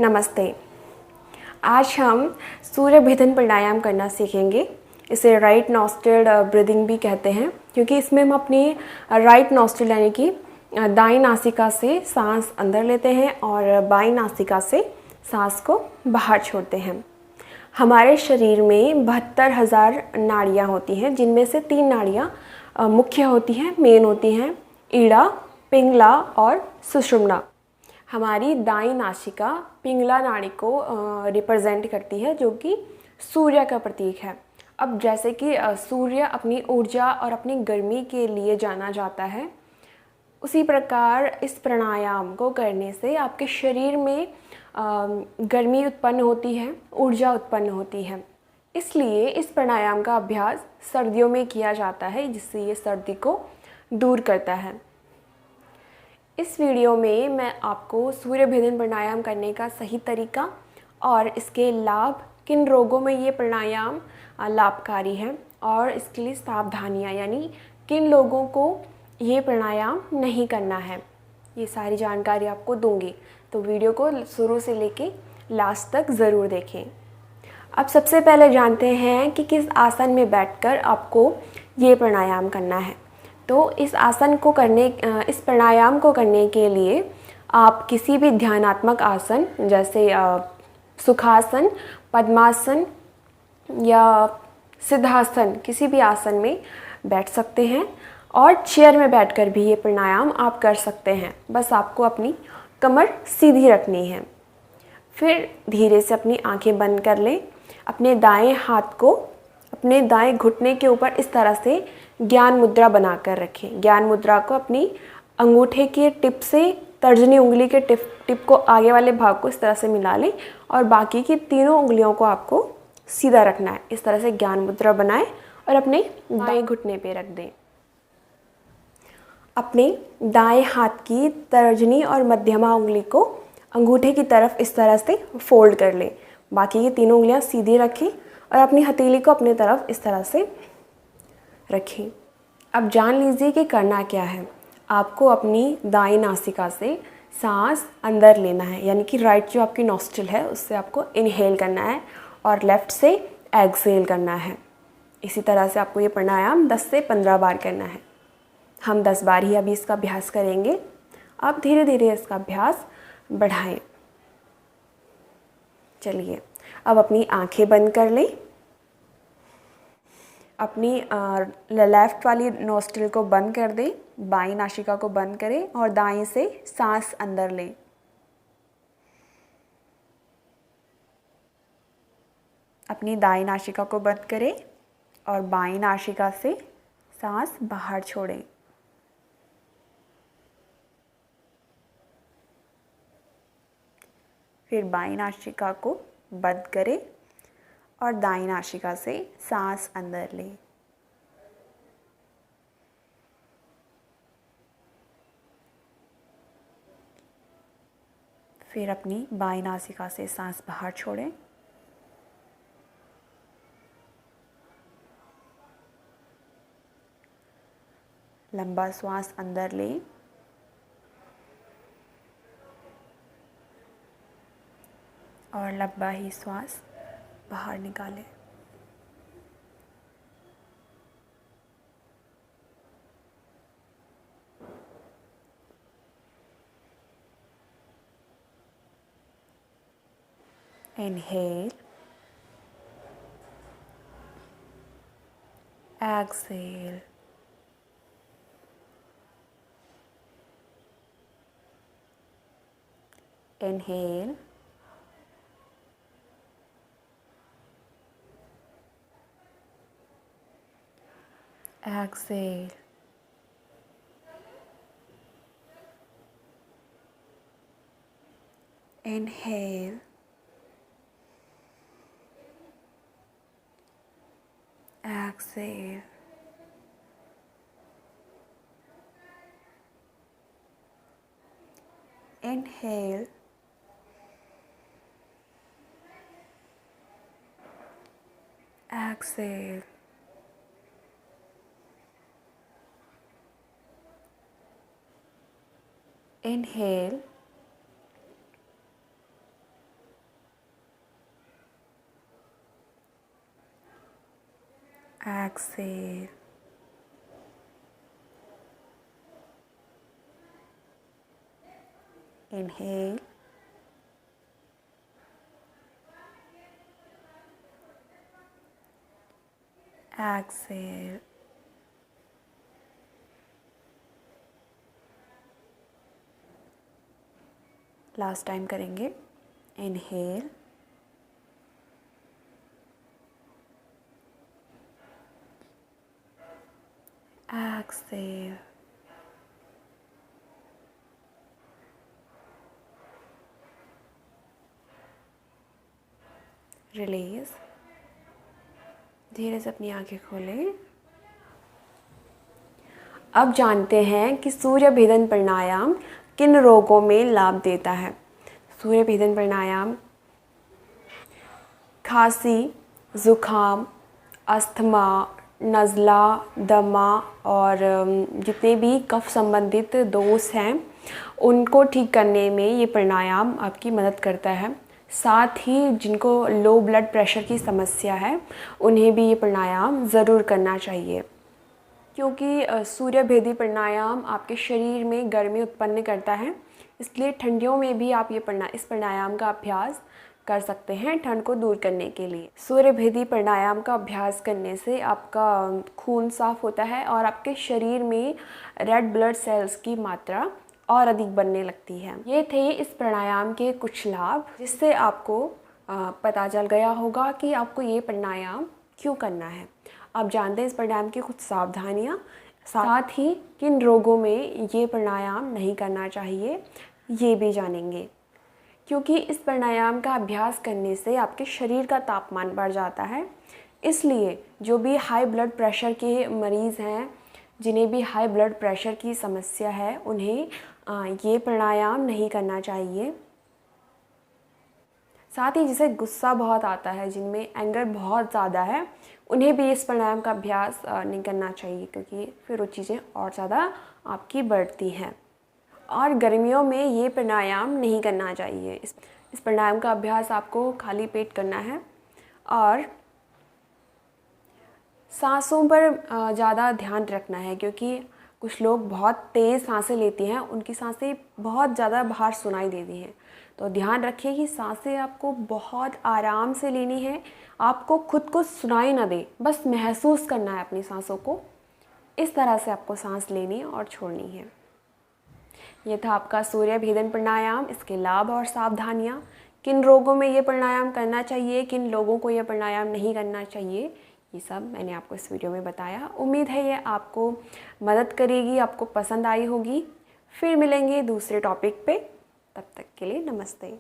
नमस्ते। आज हम सूर्य भेदन प्राणायाम करना सीखेंगे। इसे राइट नॉस्ट्रिल ब्रीदिंग भी कहते हैं, क्योंकि इसमें हम अपनी राइट नॉस्ट्रिल यानी कि दाईं नासिका से सांस अंदर लेते हैं और बाईं नासिका से सांस को बाहर छोड़ते हैं। हमारे शरीर में 72,000 नाड़ियाँ होती हैं, जिनमें से 3 नाड़ियाँ मुख्य होती हैं, मेन होती हैं, ईड़ा, पिंगला और सुषुम्ना। हमारी दाईं नासिका पिंगला नाड़ी को रिप्रेजेंट करती है, जो कि सूर्य का प्रतीक है। अब जैसे कि सूर्य अपनी ऊर्जा और अपनी गर्मी के लिए जाना जाता है, उसी प्रकार इस प्राणायाम को करने से आपके शरीर में गर्मी उत्पन्न होती है, ऊर्जा उत्पन्न होती है। इसलिए इस प्राणायाम का अभ्यास सर्दियों में किया जाता है, जिससे ये सर्दी को दूर करता है। इस वीडियो में मैं आपको सूर्य भेदन प्राणायाम करने का सही तरीका और इसके लाभ, किन रोगों में ये प्राणायाम लाभकारी है और इसके लिए सावधानियाँ, यानी किन लोगों को ये प्राणायाम नहीं करना है, ये सारी जानकारी आपको दूंगी। तो वीडियो को शुरू से लेके लास्ट तक ज़रूर देखें। अब सबसे पहले जानते हैं कि किस आसन में बैठकर आपको ये प्राणायाम करना है। तो इस इस प्राणायाम को करने के लिए आप किसी भी ध्यानात्मक आसन जैसे सुखासन, पद्मासन या सिद्धासन, किसी भी आसन में बैठ सकते हैं और चेयर में बैठकर भी ये प्राणायाम आप कर सकते हैं। बस आपको अपनी कमर सीधी रखनी है। फिर धीरे से अपनी आंखें बंद कर लें। अपने दाएं हाथ को अपने दाएं घुटने के ऊपर इस तरह से ज्ञान मुद्रा बनाकर रखें। ज्ञान मुद्रा को अपनी अंगूठे के टिप से तर्जनी उंगली के टिप को आगे वाले भाग को इस तरह से मिला लें और बाकी की तीनों उंगलियों को आपको सीधा रखना है। इस तरह से ज्ञान मुद्रा बनाएं और अपने दाएं घुटने पे रख दें। अपने दाएं हाथ की तर्जनी और मध्यमा उंगली को अंगूठे की तरफ इस तरह से फोल्ड कर लें। बाकी की तीनों उंगलियां सीधी रखें और अपनी हथेली को अपने तरफ इस तरह से रखें। अब जान लीजिए कि करना क्या है। आपको अपनी दाईं नासिका से सांस अंदर लेना है, यानी कि राइट जो आपकी नॉस्ट्रिल है उससे आपको इनहेल करना है और लेफ़्ट से एक्सहेल करना है। इसी तरह से आपको ये प्राणायाम 10 से 15 बार करना है। हम 10 बार ही अभी इसका अभ्यास करेंगे। अब धीरे धीरे इसका अभ्यास बढ़ाएं। चलिए, अब अपनी आंखें बंद कर लें। अपनी लेफ़्ट वाली नोस्ट्रिल को बंद कर दें, बाईं नासिका को बंद करें और दाईं से सांस अंदर लें। अपनी दाईं नासिका को बंद करें और बाईं नासिका से सांस बाहर छोड़ें। फिर बाईं नासिका को बंद करें और दाईं नासिका से सांस अंदर लें। फिर अपनी बाईं नासिका से सांस बाहर छोड़ें। लंबा श्वास अंदर लें और लंबा ही श्वास बाहर निकालें। Inhale, exhale, inhale, exhale, inhale, exhale, inhale, exhale, inhale, exhale, inhale, exhale, last time करेंगे, इनहेल, एक्सहेल, रिलीज। धीरे से अपनी आंखें खोलें। अब जानते हैं कि सूर्य भेदन प्राणायाम किन रोगों में लाभ देता है। सूर्य भेदन प्राणायाम खांसी, ज़ुकाम, अस्थमा, नज़ला, दमा और जितने भी कफ संबंधित दोष हैं उनको ठीक करने में ये प्राणायाम आपकी मदद करता है। साथ ही जिनको लो ब्लड प्रेशर की समस्या है उन्हें भी ये प्राणायाम ज़रूर करना चाहिए, क्योंकि सूर्यभेदी प्राणायाम आपके शरीर में गर्मी उत्पन्न करता है। इसलिए ठंडियों में भी आप इस प्राणायाम का अभ्यास कर सकते हैं ठंड को दूर करने के लिए। सूर्यभेदी प्राणायाम का अभ्यास करने से आपका खून साफ होता है और आपके शरीर में रेड ब्लड सेल्स की मात्रा और अधिक बनने लगती है। ये थे इस प्राणायाम के कुछ लाभ, जिससे आपको पता चल गया होगा कि आपको ये प्राणायाम क्यों करना है। आप जानते हैं इस प्राणायाम की कुछ सावधानियाँ, साथ ही किन रोगों में ये प्राणायाम नहीं करना चाहिए ये भी जानेंगे, क्योंकि इस प्राणायाम का अभ्यास करने से आपके शरीर का तापमान बढ़ जाता है। इसलिए जो भी हाई ब्लड प्रेशर के मरीज़ हैं, जिन्हें भी हाई ब्लड प्रेशर की समस्या है, उन्हें ये प्राणायाम नहीं करना चाहिए। साथ ही जिसे गुस्सा बहुत आता है, जिनमें एंगर बहुत ज़्यादा है, उन्हें भी इस प्राणायाम का अभ्यास नहीं करना चाहिए, क्योंकि फिर वो चीज़ें और ज़्यादा आपकी बढ़ती हैं। और गर्मियों में ये प्राणायाम नहीं करना चाहिए। इस प्राणायाम का अभ्यास आपको खाली पेट करना है और सांसों पर ज़्यादा ध्यान रखना है, क्योंकि कुछ लोग बहुत तेज़ सांसें लेती हैं, उनकी सांसें बहुत ज़्यादा बाहर सुनाई देती हैं। तो ध्यान रखिए कि सांसें आपको बहुत आराम से लेनी है, आपको खुद को सुनाई ना दे, बस महसूस करना है अपनी सांसों को। इस तरह से आपको सांस लेनी और छोड़नी है। ये था आपका सूर्य भेदन प्राणायाम, इसके लाभ और सावधानियाँ, किन रोगों में ये प्राणायाम करना चाहिए, किन लोगों को ये प्राणायाम नहीं करना चाहिए, ये सब मैंने आपको इस वीडियो में बताया। उम्मीद है ये आपको मदद करेगी, आपको पसंद आई होगी। फिर मिलेंगे दूसरे टॉपिक पे, तब तक के लिए नमस्ते।